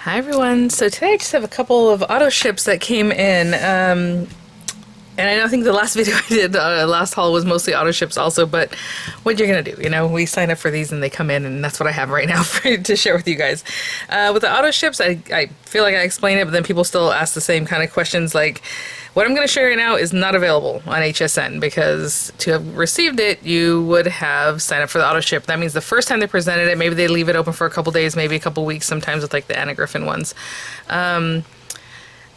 Hi everyone. So today I just have a couple of auto ships that came in. And I think the last video I did, last haul was mostly auto ships also, but what you're gonna do, you know, we sign up for these and they come in, and that's what I have right now to share with you guys. With the auto ships, I feel like I explained it, but then people still ask the same kind of questions. Like, what I'm gonna share right now is not available on HSN, because to have received it, you would have signed up for the auto ship. That means the first time they presented it, maybe they leave it open for a couple days, maybe a couple weeks, sometimes with like the Anna Griffin ones.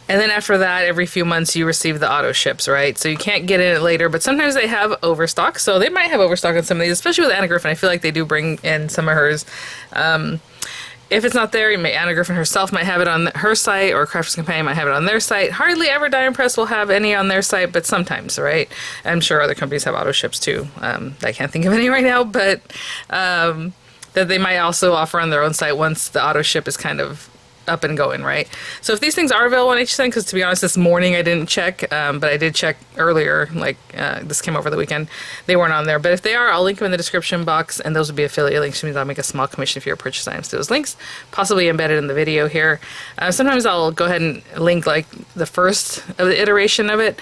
And then after that, every few months you receive the auto ships, right? So you can't get in it later, but sometimes they have overstock. So they might have overstock on some of these, especially with Anna Griffin. I feel like they do bring in some of hers. If it's not there, Anna Griffin herself might have it on her site, or Crafter's Companion might have it on their site. Hardly ever Dime Press will have any on their site, but sometimes, right? I'm sure other companies have auto ships too. I can't think of any right now, but that they might also offer on their own site once the auto ship is kind of up and going, right? So if these things are available on HSN, because to be honest, this morning I didn't check, but I did check earlier, like this came over the weekend, they weren't on there. But if they are, I'll link them in the description box, and those will be affiliate links, which means I'll make a small commission if you purchase items to those links, possibly embedded in the video here. Sometimes I'll go ahead and link like the first of the iteration of it.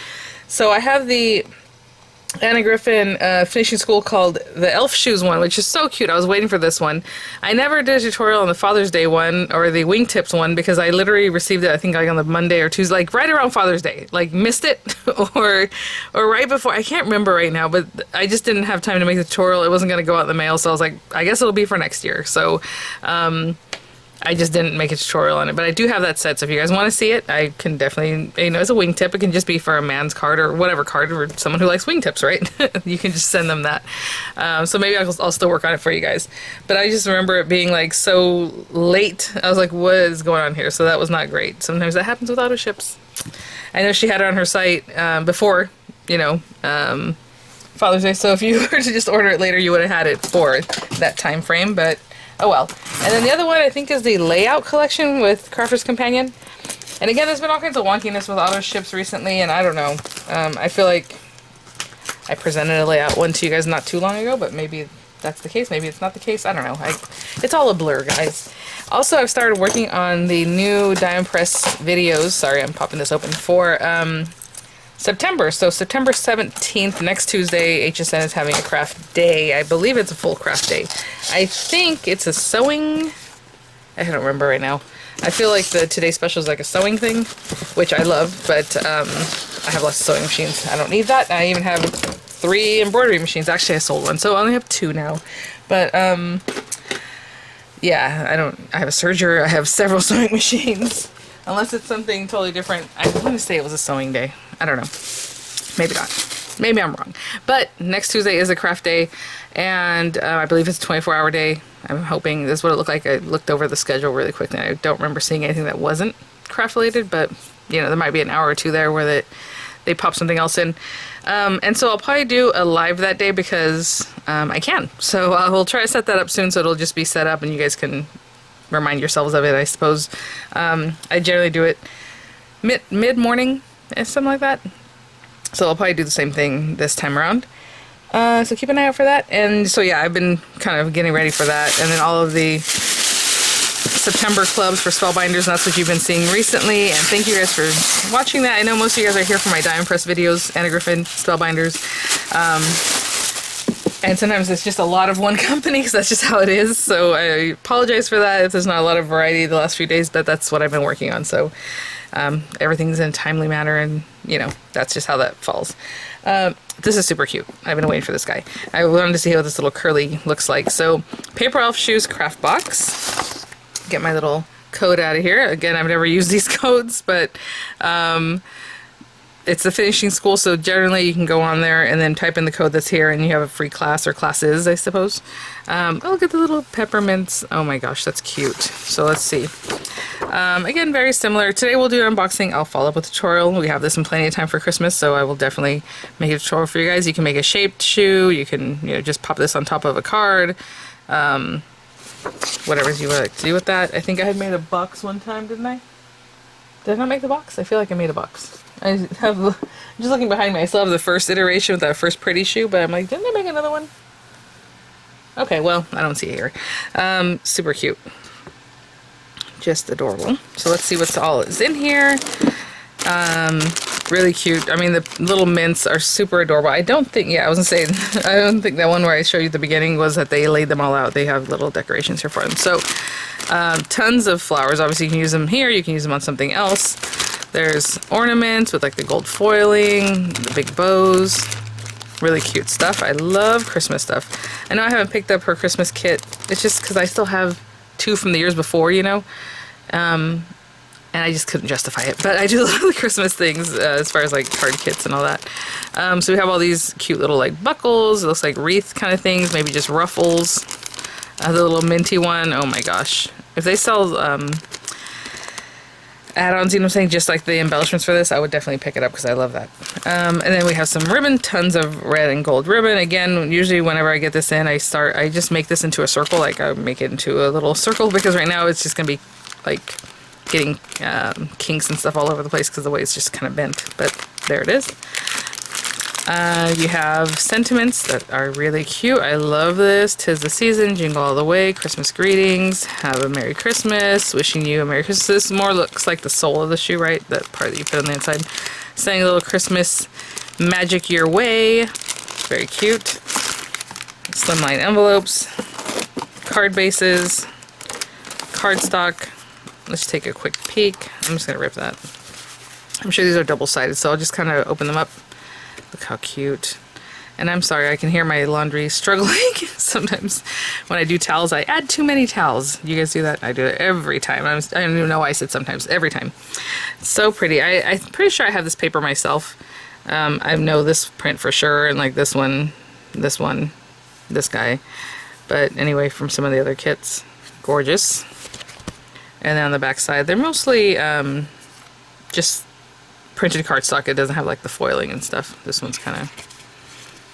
So I have the Anna Griffin finishing school called the Elf Shoes one, which is so cute. I was waiting for this one. I never did a tutorial on the Father's Day one or the wingtips one, because I literally received it, I think, like on the Monday or Tuesday, like right around Father's Day. Like missed it or right before. I can't remember right now, but I just didn't have time to make the tutorial. It wasn't going to go out in the mail, so I was like, I guess it'll be for next year. So I just didn't make a tutorial on it, but I do have that set, so if you guys want to see it, I can definitely, you know, it's a wingtip. It can just be for a man's card or whatever card, or someone who likes wingtips, right? You can just send them that. So maybe I'll still work on it for you guys. But I just remember it being like so late. I was like, what is going on here? So that was not great. Sometimes that happens with auto ships. I know she had it on her site before, you know, Father's Day, so if you were to just order it later, you would have had it for that time frame, but oh well. And then the other one I think is the layout collection with Crafter's Companion. And again, there's been all kinds of wonkiness with auto ships recently, and I don't know. I feel like I presented a layout one to you guys not too long ago, but maybe that's the case, maybe it's not the case. I don't know. It's all a blur, guys. Also, I've started working on the new Dime Press videos. Sorry, I'm popping this open for September. So September 17th, next Tuesday, HSN is having a craft day. I believe it's a full craft day. I think it's a sewing. I don't remember right now. I feel like the Today Special is like a sewing thing, which I love, but I have lots of sewing machines. I don't need that. I even have 3 embroidery machines. Actually, I sold one, so I only have 2 now. But yeah, I have a serger. I have several sewing machines. Unless it's something totally different. I want to say it was a sewing day. I don't know. Maybe not. Maybe I'm wrong. But next Tuesday is a craft day, and I believe it's a 24-hour day. I'm hoping this is what it looked like. I looked over the schedule really quickly, and I don't remember seeing anything that wasn't craft related, but you know, there might be an hour or two there where they pop something else in. And so I'll probably do a live that day because I can. So we'll try to set that up soon, so it'll just be set up and you guys can remind yourselves of it, I suppose. I generally do it mid-morning, something like that. So I'll probably do the same thing this time around. So keep an eye out for that. And so yeah, I've been kind of getting ready for that. And then all of the September clubs for Spellbinders, and that's what you've been seeing recently. And thank you guys for watching that. I know most of you guys are here for my Dime Press videos, Anna Griffin, Spellbinders. And sometimes it's just a lot of one company, because that's just how it is. So I apologize for that if there's not a lot of variety the last few days, but that's what I've been working on. So everything's in a timely manner, and you know, that's just how that falls. This is super cute. I've been waiting for this guy. I wanted to see how this little curly looks like. So Paper Elf Shoes craft box. Get my little code out of here. Again, I've never used these codes, but it's the finishing school, so generally you can go on there and then type in the code that's here and you have a free class, or classes, I suppose. Oh, look at the little peppermints. Oh my gosh, that's cute. So let's see. Again, very similar. Today we'll do an unboxing. I'll follow up with a tutorial. We have this in plenty of time for Christmas, so I will definitely make a tutorial for you guys. You can make a shaped shoe. You can, you know, just pop this on top of a card. Whatever you would like to do with that. I think I had made a box one time, didn't I? Did I not make the box? I feel like I made a box. I have, I'm just looking behind me. I still have the first iteration with that first pretty shoe, but I'm like, didn't I make another one? Okay, well, I don't see it here. Super cute. Just adorable. So let's see what's all is in here. Really cute. I mean, the little mints are super adorable. I don't think, yeah, I wasn't saying, I don't think that one where I showed you at the beginning was that they laid them all out. They have little decorations here for them. So, tons of flowers. Obviously, you can use them here. You can use them on something else. There's ornaments with like the gold foiling, the big bows. Really cute stuff. I love Christmas stuff. I know I haven't picked up her Christmas kit. It's just because I still have 2 from the years before, you know. And I just couldn't justify it. But I do love the Christmas things as far as like card kits and all that. So we have all these cute little like buckles. It looks like wreath kind of things. Maybe just ruffles. The little minty one. Oh my gosh. If they sell add-ons, you know what I'm saying, just like the embellishments for this, I would definitely pick it up because I love that. And then we have some ribbon. Tons of red and gold ribbon. Again, usually whenever I get this in, I just make this into a circle. Like I make it into a little circle because right now it's just going to be like getting kinks and stuff all over the place because the way it's just kind of bent, but there it is. You have sentiments that are really cute. I love this. 'Tis the season, jingle all the way, Christmas greetings, have a Merry Christmas, wishing you a Merry Christmas. This more looks like the sole of the shoe, right? That part that you put on the inside. Saying a little Christmas magic your way. Very cute. Slimline envelopes, card bases, cardstock. Let's take a quick peek. I'm just going to rip that. I'm sure these are double-sided, so I'll just kind of open them up. Look how cute. And I'm sorry, I can hear my laundry struggling. Sometimes when I do towels, I add too many towels. You guys do that? I do it every time. I don't even know why I said sometimes. Every time. So pretty. I'm pretty sure I have this paper myself. I know this print for sure, and like this one, this guy. But anyway, from some of the other kits. Gorgeous. And then on the back side, they're mostly just printed cardstock. It doesn't have like the foiling and stuff. This one's kind of,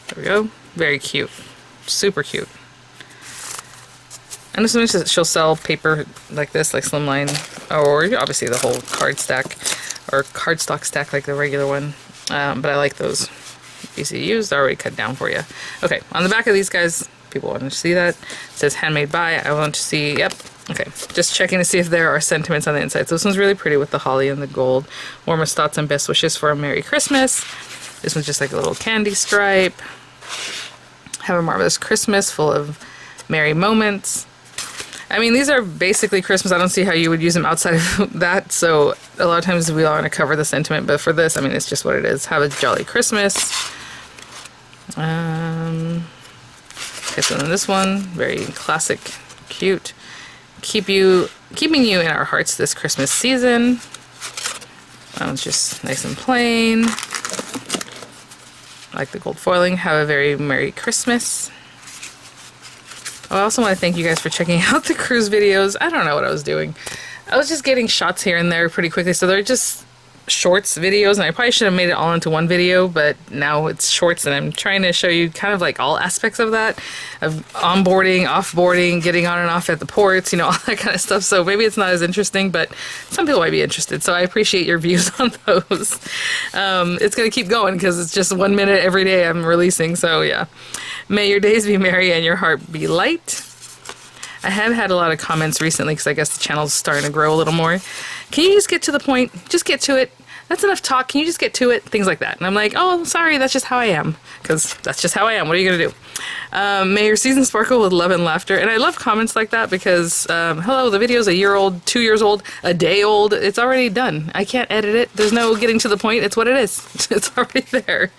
there we go. Very cute. Super cute. And this one, she'll sell paper like this, like slimline, or obviously the whole card stack, or cardstock stack like the regular one. But I like those. Easy to use. They're already cut down for you. Okay, on the back of these guys, people want to see that. It says handmade by. I want to see, yep. Okay, just checking to see if there are sentiments on the inside. So this one's really pretty with the holly and the gold. Warmest thoughts and best wishes for a Merry Christmas. This one's just like a little candy stripe. Have a marvelous Christmas full of merry moments. I mean, these are basically Christmas. I don't see how you would use them outside of that. So a lot of times we want to cover the sentiment, but for this, I mean, it's just what it is. Have a jolly Christmas. Okay, so then this one, very classic, cute. Keeping you in our hearts this Christmas season. That one's just nice and plain. I like the gold foiling. Have a very Merry Christmas. Oh, I also want to thank you guys for checking out the cruise videos. I don't know what I was doing. I was just getting shots here and there pretty quickly, so they're just shorts videos, and I probably should have made it all into one video, but now it's shorts, and I'm trying to show you kind of like all aspects of that, of onboarding, offboarding, getting on and off at the ports, you know, all that kind of stuff. So maybe it's not as interesting, but some people might be interested, so I appreciate your views on those. It's gonna keep going because it's just 1 minute every day I'm releasing, so yeah. May your days be merry and your heart be light. I have had a lot of comments recently because I guess the channel's starting to grow a little more. Can you just get to the point? Just get to it. That's enough talk. Can you just get to it? Things like that. And I'm like, oh, sorry, that's just how I am. Because that's just how I am. What are you going to do? May your season sparkle with love and laughter. And I love comments like that because, hello, the video's a year old, 2 years old, a day old. It's already done. I can't edit it. There's no getting to the point. It's what it is. It's already there.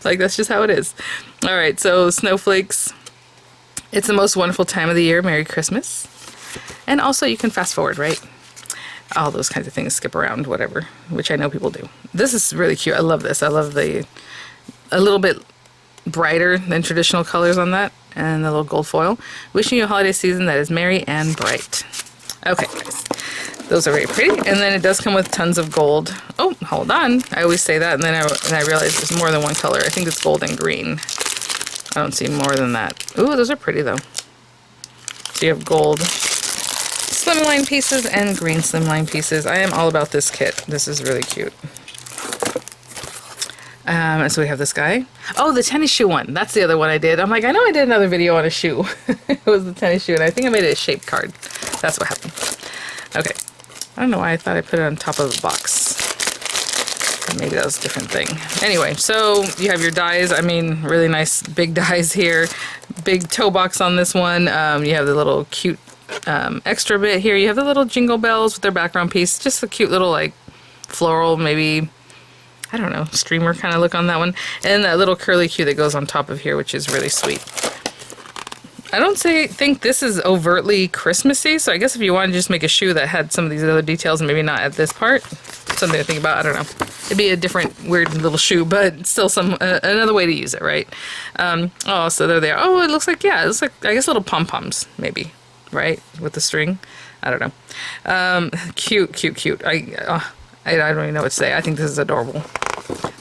Like, that's just how it is. All right, so snowflakes. It's the most wonderful time of the year. Merry Christmas. And also you can fast forward, right? All those kinds of things, skip around, whatever, which I know people do. This is really cute. I love this. I love a little bit brighter than traditional colors on that, and the little gold foil. Wishing you a holiday season that is merry and bright. Okay, guys. Those are very pretty. And then it does come with tons of gold. Oh, hold on. I always say that, and then I realize there's more than one color. I think it's gold and green. I don't see more than that. Ooh, those are pretty though. So you have gold slimline pieces and green slimline pieces. I am all about this kit. This is really cute. And so we have this guy. Oh, the tennis shoe one. That's the other one I did. I'm like, I know I did another video on a shoe. It was the tennis shoe, and I think I made it a shaped card. That's what happened. Okay. I don't know why I thought I put it on top of the box. Maybe that was a different thing. Anyway, so you have your dies. I mean, really nice big dies here. Big toe box on this one. You have the little cute extra bit here. You have the little jingle bells with their background piece. Just a cute little like floral, maybe, I don't know, streamer kind of look on that one. And that little curly cue that goes on top of here, which is really sweet. I don't think this is overtly Christmassy, so I guess if you wanted to just make a shoe that had some of these other details and maybe not at this part, something to think about, I don't know. It'd be a different weird little shoe, but still some another way to use it, right? Oh, so there they are. Oh, it looks like, yeah, it looks like, I guess, little pom-poms, maybe, right? With the string. I don't know. Cute, cute, cute. I don't even know what to say. I think this is adorable.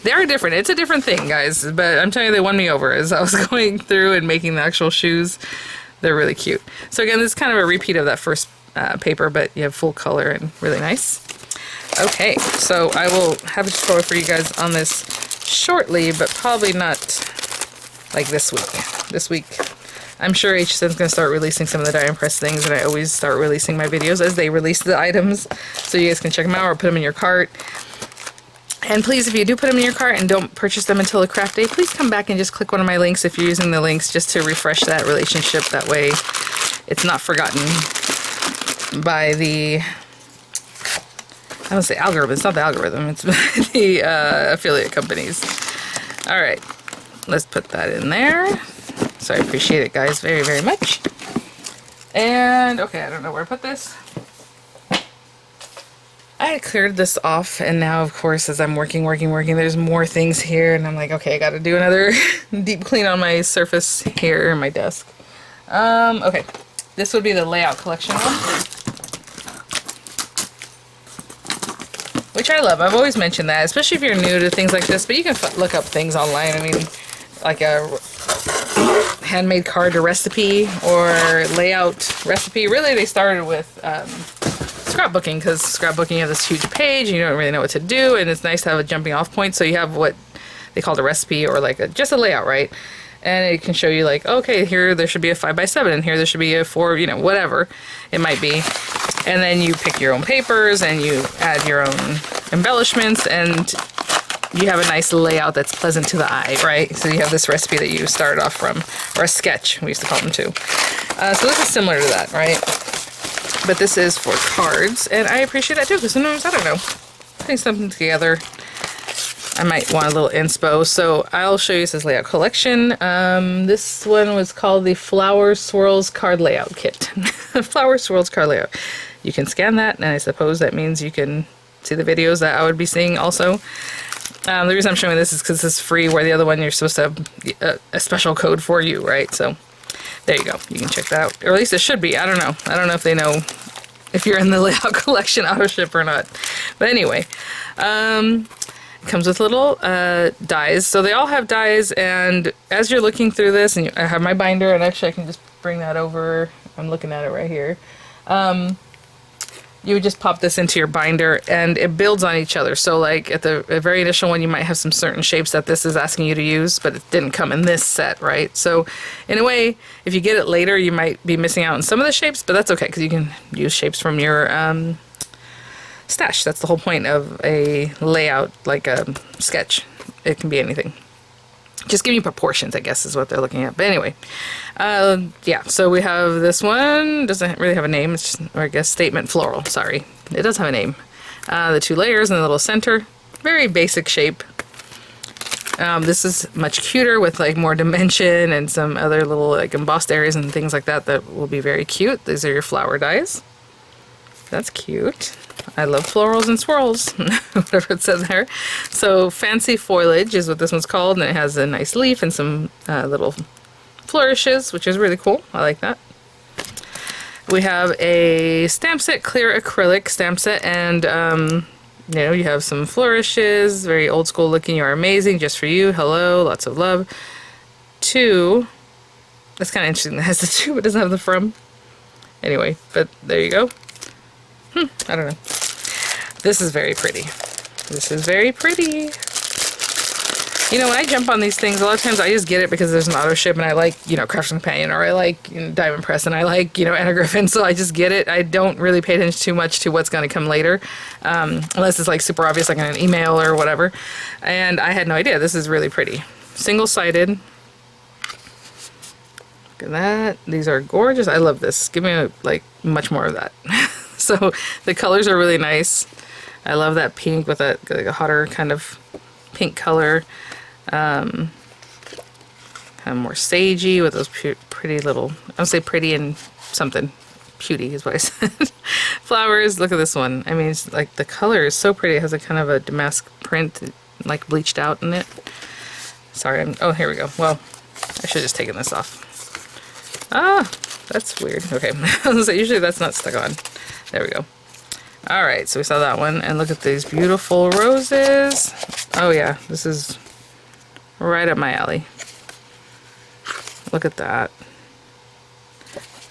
They are different. It's a different thing, guys, but I'm telling you, they won me over as I was going through and making the actual shoes. They're really cute. So again, this is kind of a repeat of that first paper, but you have full color and really nice. Okay, so I will have a tutorial for you guys on this shortly, but probably not like this week. This week, I'm sure HSN is going to start releasing some of the die and press things, and I always start releasing my videos as they release the items, so you guys can check them out or put them in your cart. And please, if you do put them in your cart and don't purchase them until the craft day, please come back and just click one of my links if you're using the links, just to refresh that relationship. That way it's not forgotten by the, I don't say algorithm, it's not the algorithm, it's the affiliate companies. All right, let's put that in there. So I appreciate it, guys, very, very much. And okay, I don't know where to put this. I cleared this off, and now, of course, as I'm working, there's more things here, and I'm like, okay, I gotta do another deep clean on my surface here in my desk. Okay, this would be the layout collection one, which I love. I've always mentioned that, especially if you're new to things like this, but you can look up things online. I mean, like a handmade card recipe or layout recipe. Really, they started with scrapbooking, because scrapbooking, you have this huge page and you don't really know what to do, and it's nice to have a jumping off point, so you have what they call a recipe, or like just a layout, right? And it can show you like, okay, here there should be a 5x7, and here there should be a 4, you know, whatever it might be. And then you pick your own papers and you add your own embellishments, and you have a nice layout that's pleasant to the eye, right? So you have this recipe that you started off from, or a sketch, we used to call them too. So this is similar to that, right? But this is for cards, and I appreciate that too, because sometimes, I don't know, putting something together, I might want a little inspo. So I'll show you this layout collection. This one was called the Flower Swirls Card Layout Kit. Flower Swirls Card Layout. You can scan that, and I suppose that means you can see the videos that I would be seeing also. The reason I'm showing this is because this is free, where the other one you're supposed to have a special code for you, right? So there you go. You can check that out. Or at least it should be. I don't know. I don't know if they know if you're in the layout collection Autoship or not. But anyway, it comes with little dies. So they all have dies, and as you're looking through this, and I have my binder, and actually I can just bring that over. I'm looking at it right here. You would just pop this into your binder, and it builds on each other. So like at the very initial one, you might have some certain shapes that this is asking you to use, but it didn't come in this set, right? So in a way, if you get it later, you might be missing out on some of the shapes, but that's okay, because you can use shapes from your stash. That's the whole point of a layout, like a sketch. It can be anything. Just give me proportions, I guess, is what they're looking at. But anyway, yeah, so we have this one. Doesn't really have a name. It's just, or I guess, statement floral. Sorry. It does have a name. The 2 layers and the little center. Very basic shape. This is much cuter with like more dimension and some other little like embossed areas and things like that that will be very cute. These are your flower dies. That's cute. I love florals and swirls, whatever it says there. So fancy foliage is what this one's called, and it has a nice leaf and some little flourishes, which is really cool. I like that. We have a stamp set, clear acrylic stamp set, and you know, you have some flourishes, very old school looking. You are amazing, just for you. Hello, lots of love. 2. That's kind of interesting. That has the 2, but doesn't have the from. Anyway, but there you go. I don't know. This is very pretty. This is very pretty. You know, when I jump on these things, a lot of times I just get it because there's an auto ship and I like, you know, Crafter's Companion, or I like, you know, Diamond Press, and I like, you know, Anna Griffin, so I just get it. I don't really pay attention too much to what's going to come later, unless it's like super obvious, like in an email or whatever. And I had no idea. This is really pretty. Single-sided. Look at that. These are gorgeous. I love this. Give me, like, much more of that. So the colors are really nice. I love that pink with that, like, a hotter kind of pink color. Kind of more sagey with those pretty little, I would say pretty and something. Cutie is what I said. Flowers. Look at this one. I mean, it's like the color is so pretty. It has a kind of a damask print, like bleached out in it. Sorry. Oh, here we go. Well, I should have just taken this off. Ah, that's weird. Okay. Usually that's not stuck on. There we go. All right. So we saw that one. And look at these beautiful roses. Oh, yeah. This is right up my alley. Look at that.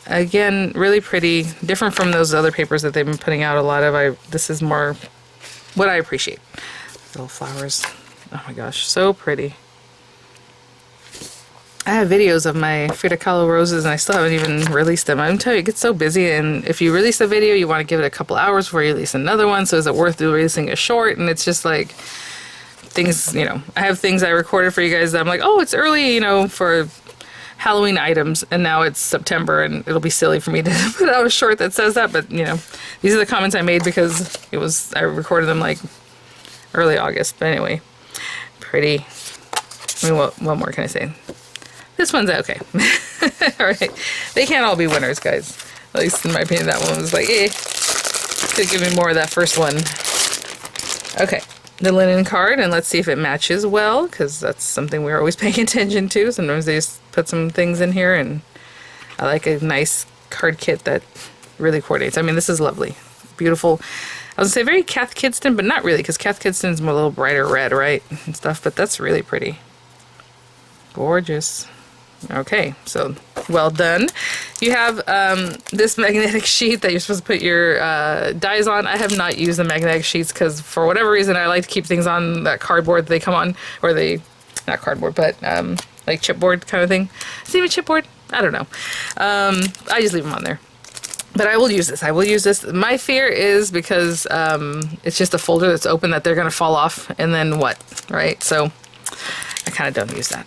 Again, really pretty, different from those other papers that they've been putting out a lot of. This is more what I appreciate. Little flowers. Oh my gosh, so pretty. I have videos of my Frida Kahlo roses and I still haven't even released them. I'm telling you, it gets so busy, and if you release a video, you want to give it a couple hours before you release another one, so is it worth releasing a short? And it's just like, things, you know, I have things I recorded for you guys that I'm like, oh, it's early, you know, for Halloween items, and now it's September and it'll be silly for me to put out a short that says that, but you know, these are the comments I made because I recorded them like early August. But anyway, pretty. I mean, what more can I say? This one's okay. Alright, they can't all be winners, guys. At least in my opinion, that one was like, eh. Could give me more of that first one. Okay. The linen card, and let's see if it matches well, because that's something we're always paying attention to. Sometimes they just put some things in here, and I like a nice card kit that really coordinates. I mean, this is lovely. Beautiful. I was going to say very Kath Kidston, but not really, because Kath Kidston's a little brighter red, right? And stuff, but that's really pretty. Gorgeous. Okay, so well done. You have this magnetic sheet that you're supposed to put your dies on. I have not used the magnetic sheets because for whatever reason I like to keep things on that cardboard they come on, or not cardboard, but like chipboard kind of thing. Is it even chipboard? I don't know. I just leave them on there. But I will use this. I will use this. My fear is because it's just a folder that's open that they're going to fall off, and then what, right? So I kind of don't use that.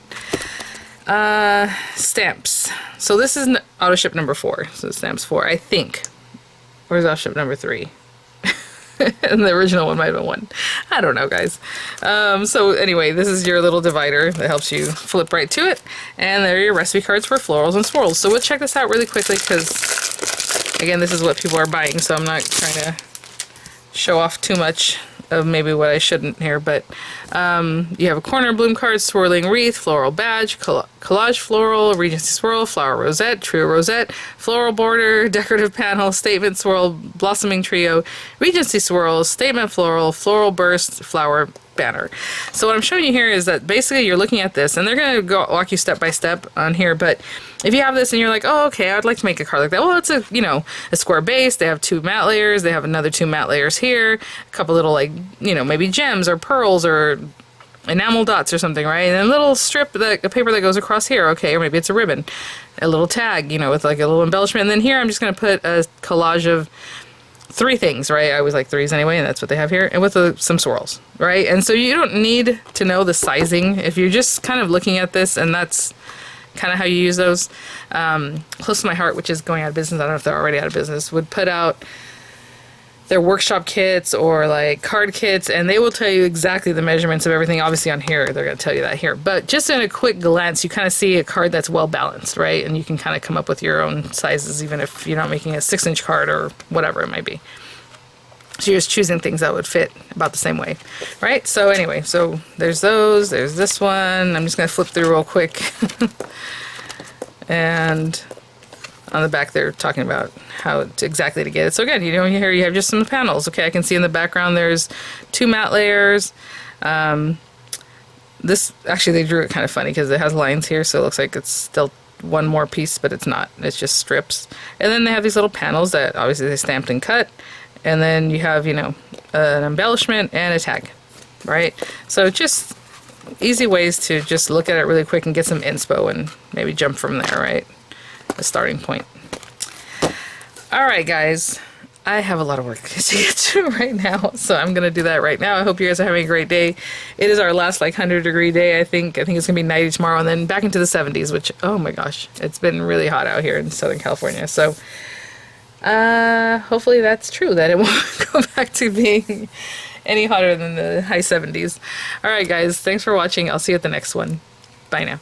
Stamps. So this is auto ship number 4. So stamps 4, I think. Or is auto ship number 3? And the original one might have been 1. I don't know, guys. So anyway, this is your little divider that helps you flip right to it. And there are your recipe cards for florals and swirls. So we'll check this out really quickly because, again, this is what people are buying. So I'm not trying to show off too much of maybe what I shouldn't here, but you have a corner bloom card, swirling wreath, floral badge, collage floral, Regency swirl, flower rosette, trio rosette, floral border, decorative panel, statement swirl, blossoming trio, Regency swirl, statement floral, floral burst, flower banner. So what I'm showing you here is that basically you're looking at this, and they're going to walk you step by step on here, but if you have this and you're like, oh, okay, I'd like to make a card like that. Well, it's a, you know, a square base. They have 2 matte layers. They have another 2 matte layers here. A couple little, like, you know, maybe gems or pearls or enamel dots or something, right? And then a little strip, a paper that goes across here, okay, or maybe it's a ribbon. A little tag, you know, with like a little embellishment. And then here I'm just going to put a collage of 3 things, right? I always like 3s anyway, and that's what they have here, and with some swirls, right? And so you don't need to know the sizing if you're just kind of looking at this, and that's kind of how you use those. Close to My Heart, which is going out of business, I don't know if they're already out of business, would put out their workshop kits or like card kits, and they will tell you exactly the measurements of everything. Obviously on here, they're going to tell you that here, but just in a quick glance, you kind of see a card that's well balanced, right? And you can kind of come up with your own sizes, even if you're not making a 6-inch card or whatever it might be. So you're just choosing things that would fit about the same way, right? So anyway, so there's those, there's this one. I'm just going to flip through real quick. And on the back they're talking about how exactly to get it. So again, you know, here you have just some panels. Okay, I can see in the background there's 2 matte layers. This, actually they drew it kind of funny because it has lines here, so it looks like it's still one more piece, but it's not. It's just strips. And then they have these little panels that obviously they stamped and cut. And then you have, you know, an embellishment and a tag, right? So just easy ways to just look at it really quick and get some inspo and maybe jump from there, right? A starting point. All right, guys. I have a lot of work to get to right now, so I'm gonna do that right now. I hope you guys are having a great day. It is our last like 100-degree day. I think it's gonna be 90 tomorrow, and then back into the 70s. Which, oh my gosh, it's been really hot out here in Southern California. So hopefully that's true, that it won't go back to being any hotter than the high 70s. All right, guys, thanks for watching. I'll see you at the next one. Bye now.